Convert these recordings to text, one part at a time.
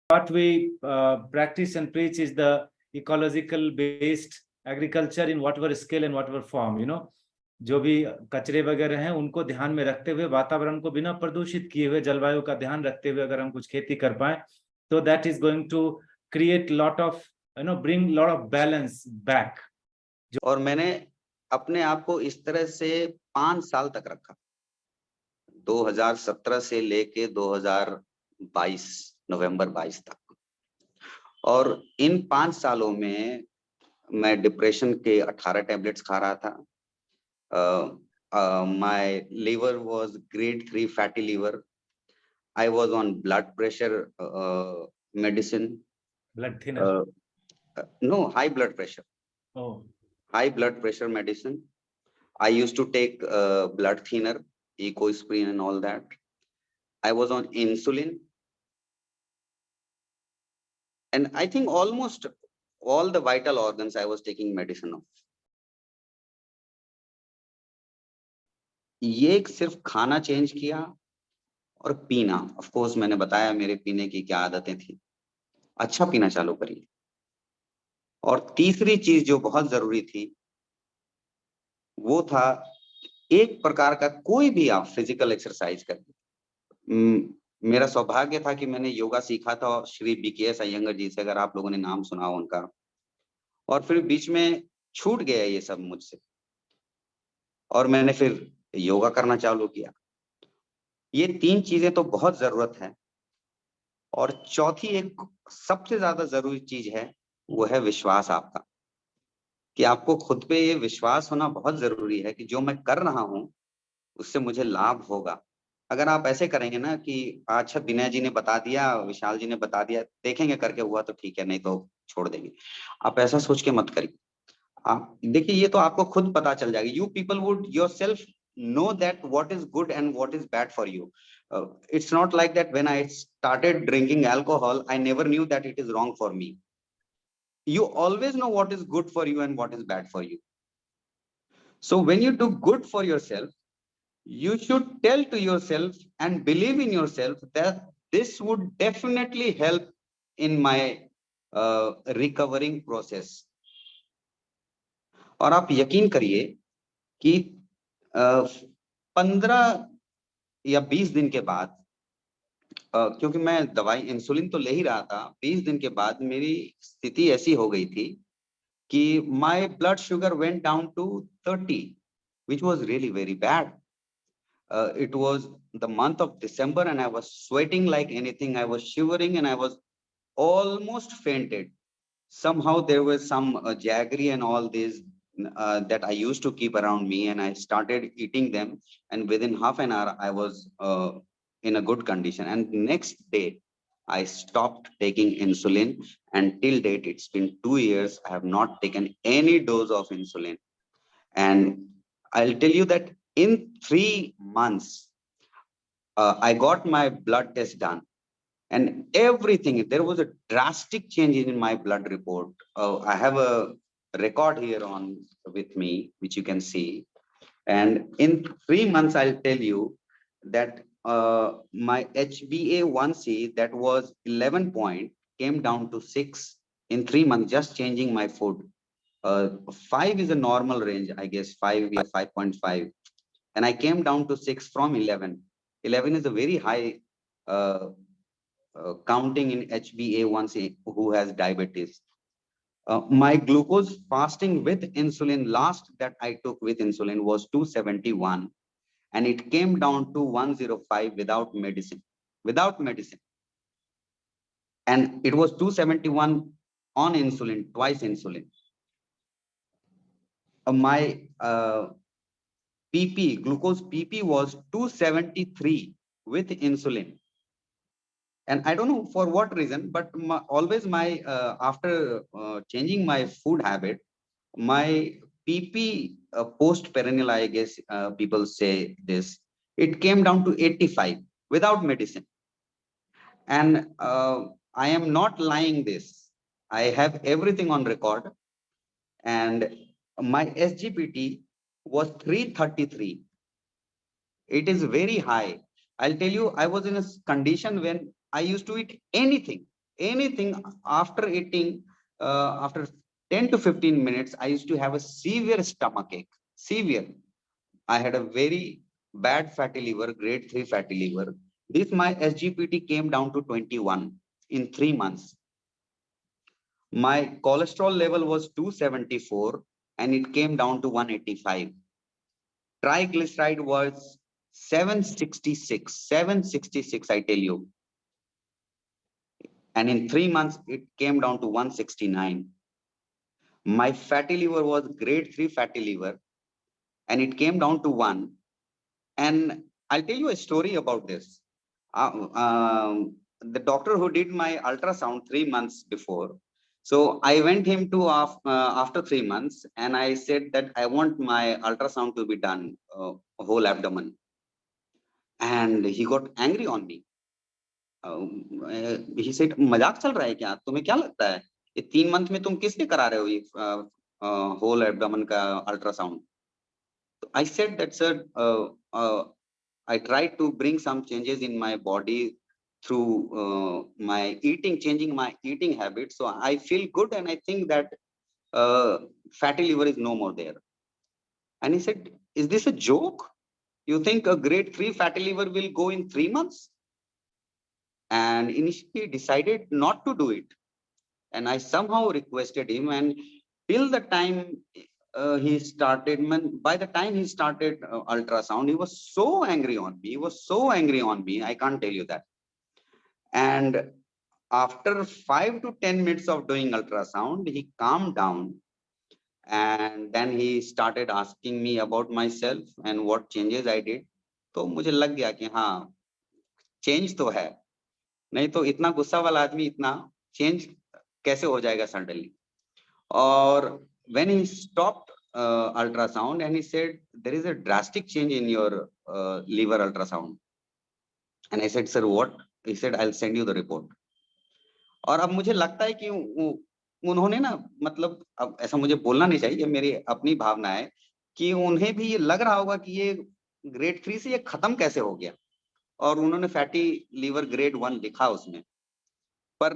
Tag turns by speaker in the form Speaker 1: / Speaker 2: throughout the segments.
Speaker 1: what we practice and preach is the ecological based agriculture in whatever scale and whatever form, you know. जो भी कचरे वगैरह हैं उनको ध्यान में रखते हुए, वातावरण को बिना प्रदूषित किए हुए, जलवायु का ध्यान रखते हुए अगर हम कुछ खेती कर पाए तो that is going to create lot of, you know, bring lot of balance back.
Speaker 2: और मैंने अपने आप को इस तरह से 5 साल तक रखा, 2017 से लेके 2022 नवंबर 22 तक। और इन 5 सालों में मैं डिप्रेशन के 18 टैबलेट्स खा रहा था। My liver was grade 3 fatty liver. I was on blood pressure medicine.
Speaker 1: Blood thinner.
Speaker 2: No, high blood pressure.
Speaker 1: Oh.
Speaker 2: High blood pressure medicine. I used to take blood thinner, Ecosprin and all that. I was on insulin. And I think almost all the vital organs I was taking medicine of. ये सिर्फ खाना change किया और पीना। Of course मैंने बताया मेरे पीने की क्या आदतें थी, अच्छा पीना चालू करिए। और तीसरी चीज जो बहुत जरूरी थी वो था एक प्रकार का कोई भी आप फिजिकल एक्सरसाइज करिए। मेरा सौभाग्य था कि मैंने योगा सीखा था श्री BKS अयंगर जी से, अगर आप लोगों ने नाम सुना हो उनका, और फिर बीच में छूट गया ये सब मुझसे और मैंने फिर योगा करना चालू किया। ये 3 चीजें तो बहुत जरूरत है। और चौथी एक सबसे ज्यादा जरूरी चीज है, वो है विश्वास आपका, कि आपको खुद पे ये विश्वास होना बहुत जरूरी है कि जो मैं कर रहा हूं उससे मुझे लाभ होगा। अगर आप ऐसे करेंगे ना कि अच्छा विनय जी ने बता दिया, विशाल जी ने बता दिया, देखेंगे करके हुआ तो ठीक है, नहीं तो छोड़ देंगे, आप ऐसा सोच के मत करिए। आप देखिए ये तो आपको खुद पता चल जाएगा। You people would yourself know that what is good and what is bad for you. It's not like that when I started drinking alcohol, I never knew that it is wrong for me. You always know what is good for you and what is bad for you. So when you do good for yourself, you should tell to yourself and believe in yourself that this would definitely help in my recovering process. और आप यकीन करिए कि 15 या 20 दिन के बाद, क्योंकि मैं दवाई इंसुलिन तो ले ही रहा था, 20 दिन के बाद मेरी स्थिति ऐसी हो गई थी कि my blood sugar went down to 30, which was really very bad. It was the month of December and I was sweating like anything. I was shivering and I was almost fainted. Somehow there was some jaggery and all this that I used to keep around me, and I started eating them, and within half an hour I was in a good condition. And next day I stopped taking insulin, and till date it's been 2 years I have not taken any dose of insulin. And I'll tell you that in 3 months I got my blood test done, and everything, there was a drastic change in my blood report. I have a record here on with me, which you can see. And in 3 months, I'll tell you that my HbA1c that was 11 point came down to 6 in 3 months, just changing my food. 5 is a normal range, I guess 5 or 5.5. And I came down to 6 from 11. 11 is a very high counting in HbA1c who has diabetes. My glucose fasting with insulin, last that I took with insulin was 271, and it came down to 105 without medicine. Without medicine. And it was 271 on insulin, twice insulin. My PP, glucose PP was 273 with insulin. And I don't know for what reason, but always my after changing my food habit, my PP post-perennial, I guess people say this, it came down to 85 without medicine. And I am not lying this. I have everything on record. And my SGPT was 333. It is very high. I'll tell you, I was in a condition when I used to eat anything. anything after eating, after 10 to 15 minutes, I used to have a severe stomachache. Severe. I had a very bad fatty liver, grade 3 fatty liver. This my SGPT came down to 21 in 3 months. My cholesterol level was 274 and it came down to 185. Triglyceride was 766, I tell you. And in 3 months, it came down to 169. My fatty liver was grade 3 fatty liver and it came down to 1. And I'll tell you a story about this. The doctor who did my ultrasound 3 months before, so I went him to after 3 months and I said that I want my ultrasound to be done, whole abdomen. And he got angry on me. He said, मजाक चल रहा है क्या? तुम्हें क्या लगता है ये 3 मंथ में तुम किसके करा रहे हो ये होल एब्डोमेन का अल्ट्रासाउंड? तो I said that sir, I tried to bring some changes in my body through my eating, changing my eating habits. So I feel good and I think that fatty liver is no more there. And he said, is this a joke? You think a grade 3 fatty liver will go in 3 months? And initially decided not to do it. And I somehow requested him, and till the time he started, by the time he started ultrasound, he was so angry on me. He was so angry on me. I can't tell you that. And after 5 to 10 minutes of doing ultrasound, he calmed down. And then he started asking me about myself and what changes I did. तो मुझे लग गया कि हाँ, change तो है. नहीं तो इतना गुस्सा वाला आदमी इतना चेंज कैसे हो जाएगा सडनली. और when he stopped ultrasound and he said there is a drastic change in your liver ultrasound, and I said sir what? He said I'll send you the report. और अब मुझे लगता है कि उन्होंने ना, मतलब अब ऐसा मुझे बोलना नहीं चाहिए, मेरी अपनी भावना है कि उन्हें भी ये लग रहा होगा कि ये ग्रेड 3 से ये खत्म कैसे हो गया, और उन्होंने फैटी लीवर ग्रेड 1 लिखा उसमें. पर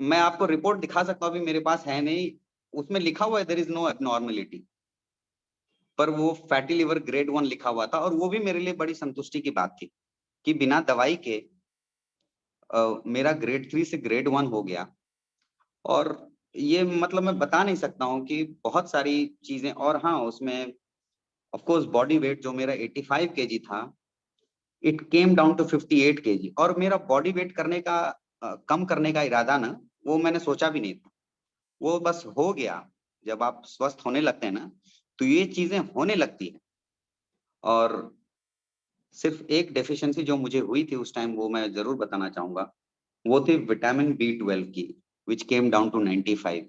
Speaker 2: मैं आपको रिपोर्ट दिखा सकता हूँ, अभी मेरे पास है नहीं. उसमें लिखा हुआ है देयर इज नो एबनॉर्मलिटी, पर वो फैटी लिवर ग्रेड 1 लिखा हुआ था. और वो भी मेरे लिए बड़ी संतुष्टि की बात थी कि बिना दवाई के मेरा ग्रेड 3 से ग्रेड 1 हो गया. और ये मतलब मैं बता नहीं सकता हूँ कि बहुत सारी चीजें. और हाँ, उसमें ऑफ कोर्स बॉडी वेट जो मेरा 85 केजी था, it came down to 58 KG. और मेरा बॉडी वेट करने का कम करने का इरादा ना, वो मैंने सोचा भी नहीं था. वो बस हो गया. जब आप स्वस्थ होने लगते हैं ना, तो ये चीजें होने लगती है. और सिर्फ एक डेफिशिएंसी जो मुझे हुई थी उस टाइम, वो मैं जरूर बताना चाहूंगा. वो थी विटामिन B12 की, which came down to 95.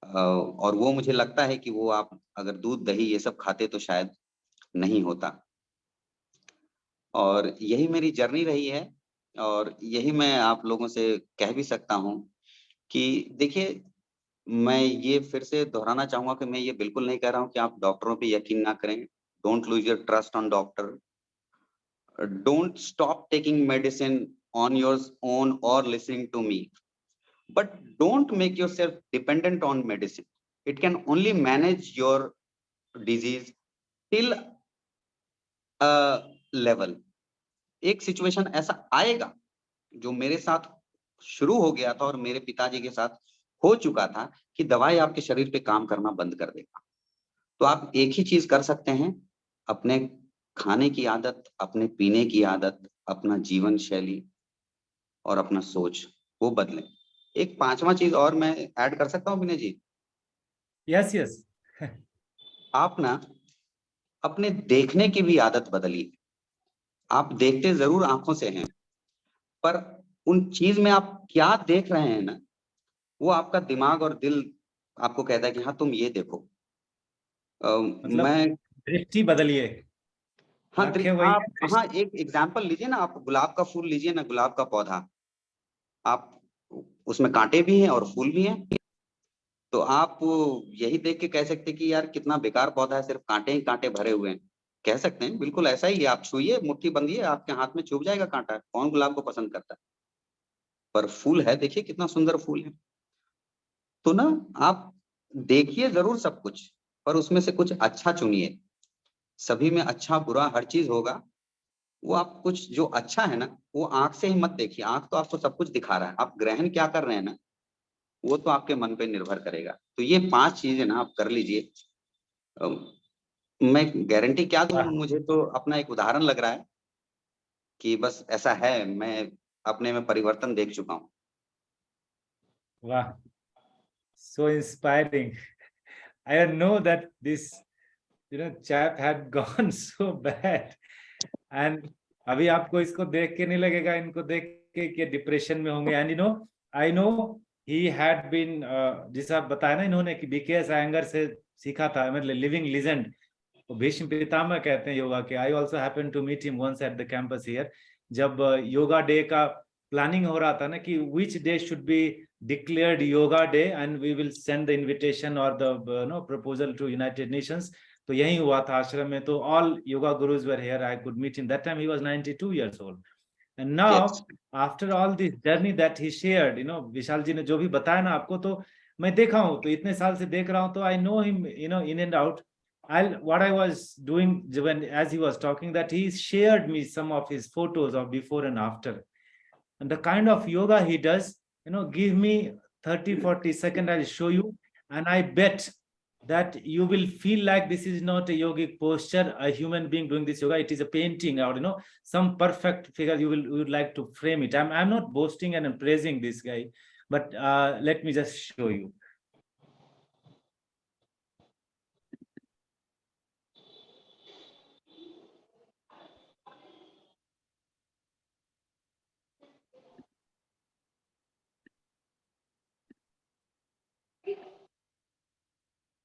Speaker 2: और वो मुझे लगता है कि वो आप अगर दूध दही ये सब खाते तो शायद नहीं होता. और यही मेरी जर्नी रही है. और यही मैं आप लोगों से कह भी सकता हूँ कि देखिए, मैं ये फिर से दोहराना चाहूंगा कि मैं ये बिल्कुल नहीं कह रहा हूँ कि आप डॉक्टरों पे यकीन ना करें. Don't lose your trust on doctor. Don't stop taking medicine on your own और listening to me. But don't make yourself dependent on medicine. It can only manage your disease till a level. एक situation ऐसा आएगा जो मेरे साथ शुरू हो गया था और मेरे पिताजी के साथ हो चुका था कि दवाई आपके शरीर पे काम करना बंद कर देगा. तो आप एक ही चीज कर सकते हैं, अपने खाने की आदत, अपने पीने की आदत, अपना जीवन शैली और अपना सोच वो बदलें. एक 5वां चीज और मैं ऐड कर सकता हूँ विनय जी?
Speaker 1: Yes yes.
Speaker 2: आप ना अपने देखने की भी आदत बदलिए. आप देखते जरूर आंखों से हैं, पर उन चीज में आप क्या देख रहे हैं ना, वो आपका दिमाग और दिल आपको कहता है कि हाँ तुम ये देखो.
Speaker 1: मतलब
Speaker 2: मैं
Speaker 1: दृष्टि बदलिए.
Speaker 2: हाँ
Speaker 1: आंखें वही
Speaker 2: आप
Speaker 1: है,
Speaker 2: हाँ एक एग्जांपल लीजिए ना. आप गुलाब का फूल लीजिए ना, गुलाब का पौधा. आप उसमें कांटे भी हैं और फूल भी हैं. तो आप यही देख के कह सकते कि यार कितना बेकार पौधा है, सिर्फ कांटे ही कांटे भरे हुए हैं. कह सकते हैं, बिल्कुल ऐसा ही है. आप छुइए, मुट्ठी बंधिए, आपके हाथ में चुभ जाएगा कांटा. कौन गुलाब को पसंद करता है? पर फूल है, देखिए कितना सुंदर फूल है। तो ना आप देखिए जरूर सब कुछ, पर उसमें से कुछ अच्छा चुनिए। सभी में अच्छा बुरा हर चीज होगा, वो आप कुछ जो अच्छा है ना वो आंख से ही मत देखिए। आंख तो आपको सब कुछ दिखा रहा है, आप ग्रहण क्या कर रहे हैं ना वो तो आपके मन पे निर्भर करेगा। तो ये 5 चीजें ना आप कर लीजिए। अम, मैं गारंटी क्या दूं,
Speaker 1: वाह
Speaker 2: मुझे तो अपना एक उदाहरण लग रहा है कि बस ऐसा है, मैं अपने में परिवर्तन देख चुका हूँ।
Speaker 1: वाह, so inspiring. I didn't know that this chap had gone so bad. And अभी आपको इसको देख के नहीं लगेगा, इनको देख के कि डिप्रेशन में होंगे। And I know he had been, जिस आप बताया ना इन्होंने कि बीकेएस अयंगर से सीखा था, मतलब लिविंग लीजेंड, वो भीष्म पितामह कहते हैं योगा के। I also happen to meet him once at the campus here. जब योगा डे का प्लानिंग हो रहा था ना कि which day should be declared yoga day and we will send the invitation और the proposal to United Nations, तो यही हुआ था आश्रम में। तो all yoga gurus were here, I could meet him. That time he was 92 years old. And
Speaker 2: यस,
Speaker 1: now after all this journey that he shared, Vishal ji ने जो भी बताया ना आपको, तो मैं देखा हूं, तो इतने साल से देख रहा हूं, तो I know him in and out. What I was doing when as he was talking, that he shared me some of his photos of before and after, and the kind of yoga he does, give me 30-40 seconds, I'll show you, and I bet that you will feel like this is not a yogic posture, a human being doing this yoga. It is a painting, or some perfect figure. You would like to frame it. I'm not boasting and praising this guy, but let me just show you.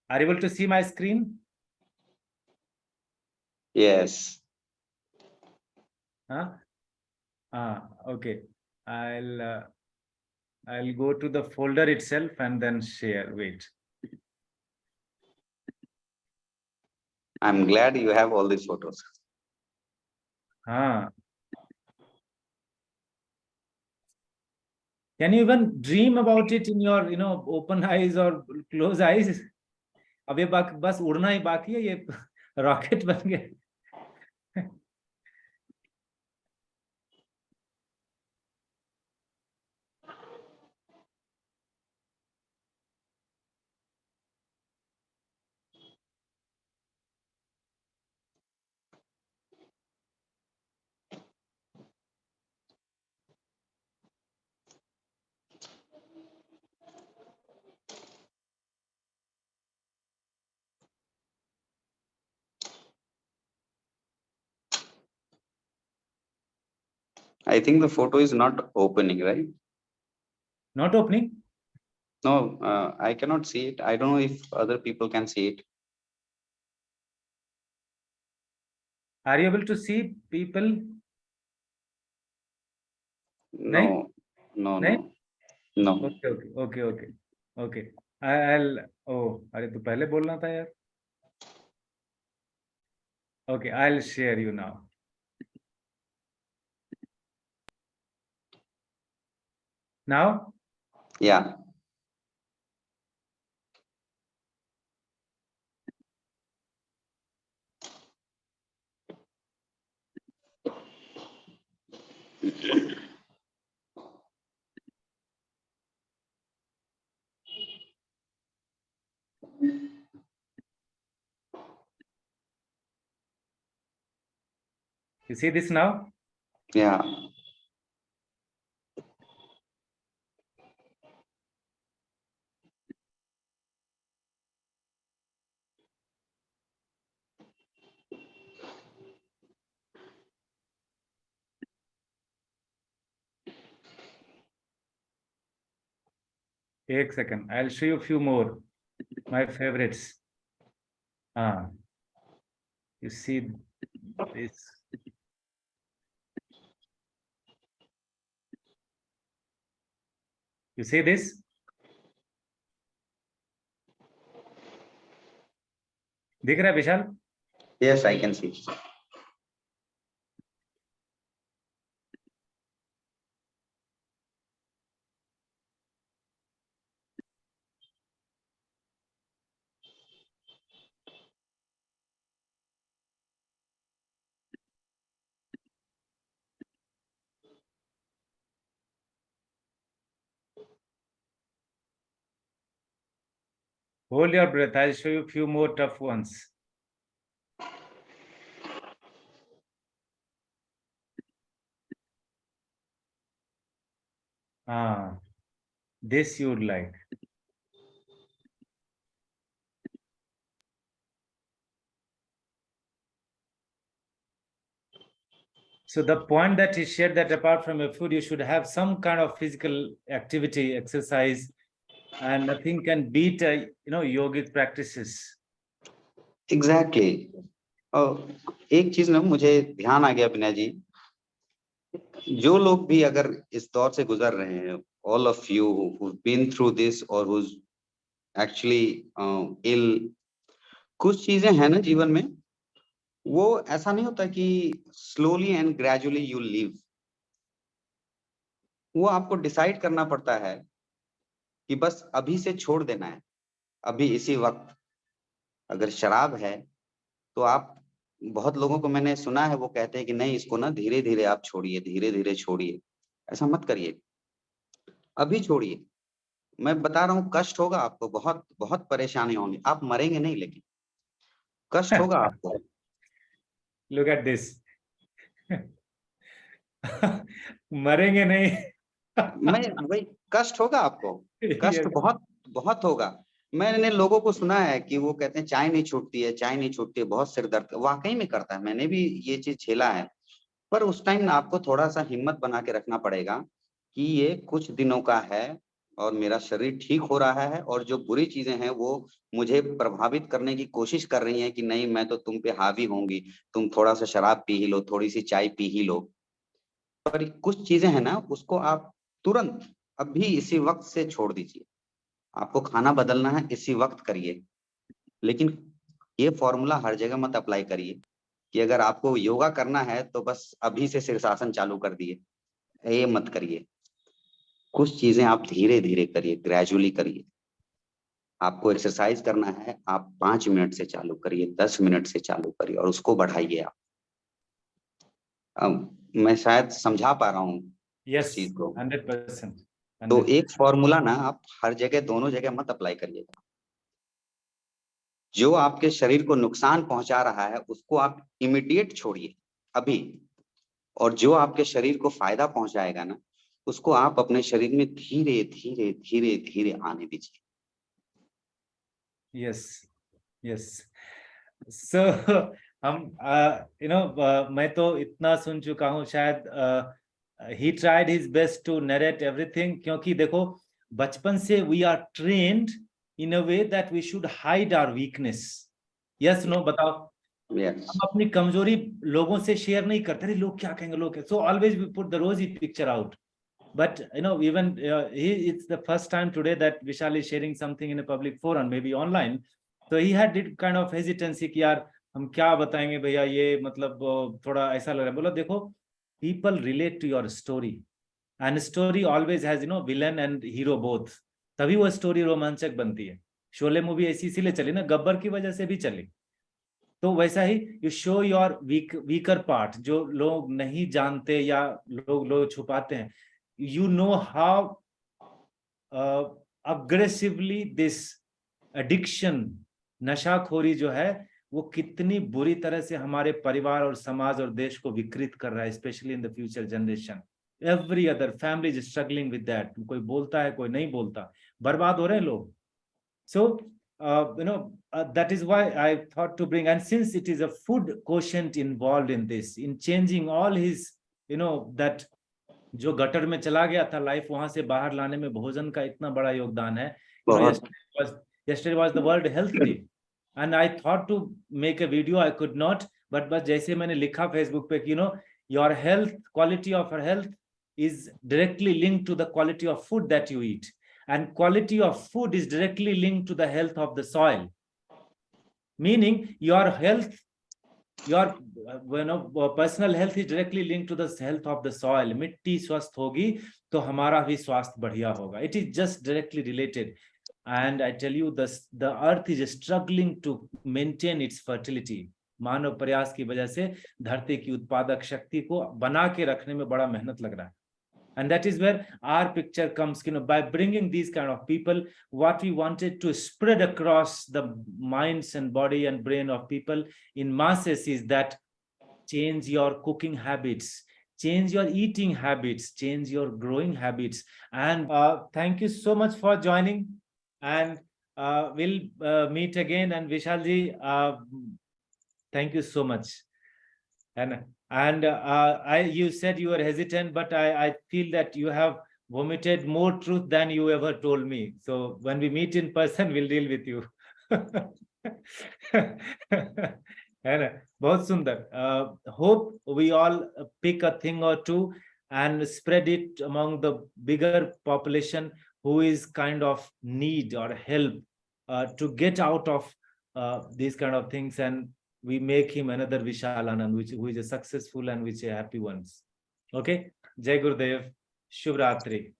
Speaker 1: Are you able to see my screen?
Speaker 2: Yes.
Speaker 1: Huh? Okay. I'll go to the folder itself and then share. Wait.
Speaker 2: I'm glad you have all these photos.
Speaker 1: Can you even dream about it in your, open eyes or closed eyes? अब ये बस उड़ना ही बाकी है, ये rocket बन गया।
Speaker 2: I think the photo is not opening, right?
Speaker 1: Not opening?
Speaker 2: No, I cannot see it. I don't know if other people can see it.
Speaker 1: Are you able to see people? नहीं?
Speaker 2: No, no,
Speaker 1: नहीं?
Speaker 2: no, no.
Speaker 1: Okay, okay, okay, okay, okay. I'll, अरे तो पहले बोलना था यार। Okay, I'll share you now. Now?
Speaker 2: Yeah.
Speaker 1: You see this now?
Speaker 2: Yeah.
Speaker 1: एक second. I'll show you a few more. My favorites. You see this. You see this? दिख रहा है विशाल?
Speaker 2: Yes, I can see.
Speaker 1: Hold your breath. I'll show you a few more tough ones. This you would like. So the point that he shared, that apart from your food, you should have some kind of physical activity, exercise, and nothing can beat, yogic practices.
Speaker 2: Exactly एक चीज ना मुझे ध्यान आ गया विनय जी, जो लोग भी अगर इस दौर से गुजर रहे हैं, all of you who've been through this or who's actually ill, कुछ चीजें हैं ना जीवन में, वो ऐसा नहीं होता कि slowly and gradually you live. वो आपको डिसाइड करना पड़ता है कि बस अभी से छोड़ देना है, अभी इसी वक्त. अगर शराब है तो आप, बहुत लोगों को मैंने सुना है वो कहते हैं कि नहीं, इसको ना धीरे धीरे आप छोड़िए, धीरे धीरे छोड़िए. ऐसा मत करिए, अभी छोड़िए. मैं बता रहा हूँ, कष्ट होगा आपको, बहुत बहुत परेशानी होगी, आप मरेंगे नहीं लेकिन कष्ट होगा आपको.
Speaker 1: Look at this. मरेंगे नहीं.
Speaker 2: मैं वही, कष्ट होगा आपको, कष्ट
Speaker 1: Yes.
Speaker 2: बहुत बहुत होगा. मैंने लोगों को सुना है कि वो कहते हैं चाय नहीं छूटती है, चाय नहीं छूटती है, बहुत सिर दर्द. वाकई में करता है, मैंने भी ये चीज झेला है. पर उस टाइम आपको थोड़ा सा हिम्मत बना के रखना पड़ेगा कि ये कुछ दिनों का है और मेरा शरीर ठीक हो रहा है, और जो बुरी चीजें हैं वो मुझे प्रभावित करने की कोशिश कर रही हैं कि नहीं, मैं तो तुम पे हावी होंगी, तुम थोड़ा सा शराब पी ही लो, थोड़ी सी चाय पी ही लो. पर कुछ चीजें हैं ना, उसको आप तुरंत अभी इसी वक्त से छोड़ दीजिए. आपको खाना बदलना है, इसी वक्त करिए. लेकिन ये फॉर्मूला हर जगह मत अप्लाई करिए कि अगर आपको योगा करना है तो बस अभी से शीर्षासन चालू कर दिए. ये मत करिए. कुछ चीजें आप धीरे धीरे करिए, ग्रेजुअली करिए. आपको एक्सरसाइज करना है, आप 5 मिनट से चालू करिए, 10 मिनट से चालू करिए और उसको बढ़ाइए आप. मैं शायद समझा पा रहा हूँ
Speaker 1: Yes,
Speaker 2: इस चीज को.
Speaker 1: 100%.
Speaker 2: तो एक फॉर्मूला ना आप हर जगह, दोनों जगह मत अप्लाई करिएगा. जो आपके शरीर को नुकसान पहुंचा रहा है उसको आप इमीडिएट छोड़िए अभी, और जो आपके शरीर को फायदा पहुंचाएगा ना, उसको आप अपने शरीर में धीरे धीरे धीरे धीरे आने दीजिए.
Speaker 1: Yes, yes. So हम मैं तो इतना सुन चुका हूँ, शायद he tried his best to narrate everything, क्योंकि देखो बचपन से we are trained in a way that we should hide our weakness. Yes, no, बताओ.
Speaker 2: Yes.
Speaker 1: हम अपनी कमजोरी लोगों से शेयर नहीं करते, अरे लोग क्या कहेंगे, लोग. So always we put the rosy picture out. But even it's the first time today that Vishal is sharing something in a public forum, maybe online. So he had did kind of hesitancy कि यार हम क्या बताएंगे भैया, ये मतलब थोड़ा ऐसा लग रहा है. बोला देखो, people relate to your story, and story always has villain and hero both. तभी वो स्टोरी रोमांचक बनती है. शोले मूवी ऐसी इसीलिए चली ना, गब्बर की वजह से भी चली. तो वैसा ही you show your weaker part, जो लोग नहीं जानते या लोग छुपाते हैं. You know how aggressively this addiction, नशाखोरी जो है, वो कितनी बुरी तरह से हमारे परिवार और समाज और देश को विकृत कर रहा है, specially in the future generation. Every other family is struggling with that. कोई बोलता है, कोई नहीं बोलता, बर्बाद हो रहे हैं लोग. So that is why I thought to bring, and since it is a food quotient involved in this, in changing all his that जो गटर में चला गया था लाइफ, वहां से बाहर लाने में भोजन का इतना बड़ा योगदान है. Yesterday was the World Health Day, and I thought to make a video. I could not, but बस जैसे मैंने लिखा फेसबुक पे कि your health, quality of your health is directly linked to the quality of food that you eat, and quality of food is directly linked to the health of the soil. Meaning your health, your personal health is directly linked to the health of the soil. मिट्टी स्वस्थ होगी तो हमारा भी स्वास्थ्य बढ़िया होगा. It is just directly related. And I tell you, the earth is struggling to maintain its fertility. मानव प्रयास की वजह से धरती की उत्पादक शक्ति को बना के रखने में बड़ा मेहनत लग रहा है. And that is where our picture comes, by bringing these kind of people. What we wanted to spread across the minds and body and brain of people in masses is that change your cooking habits, change your eating habits, change your growing habits. And thank you so much for joining. And we'll meet again. And Vishalji, thank you so much. And you said you were hesitant, but I feel that you have vomited more truth than you ever told me. So when we meet in person, we'll deal with you. है ना, बहुत सुंदर. Hope we all pick a thing or two and spread it among the bigger population who is kind of need or help to get out of these kind of things, and we make him another Vishal Anand, who is a successful and which a happy ones. Okay, Jai Gurudev, Shubh Ratri.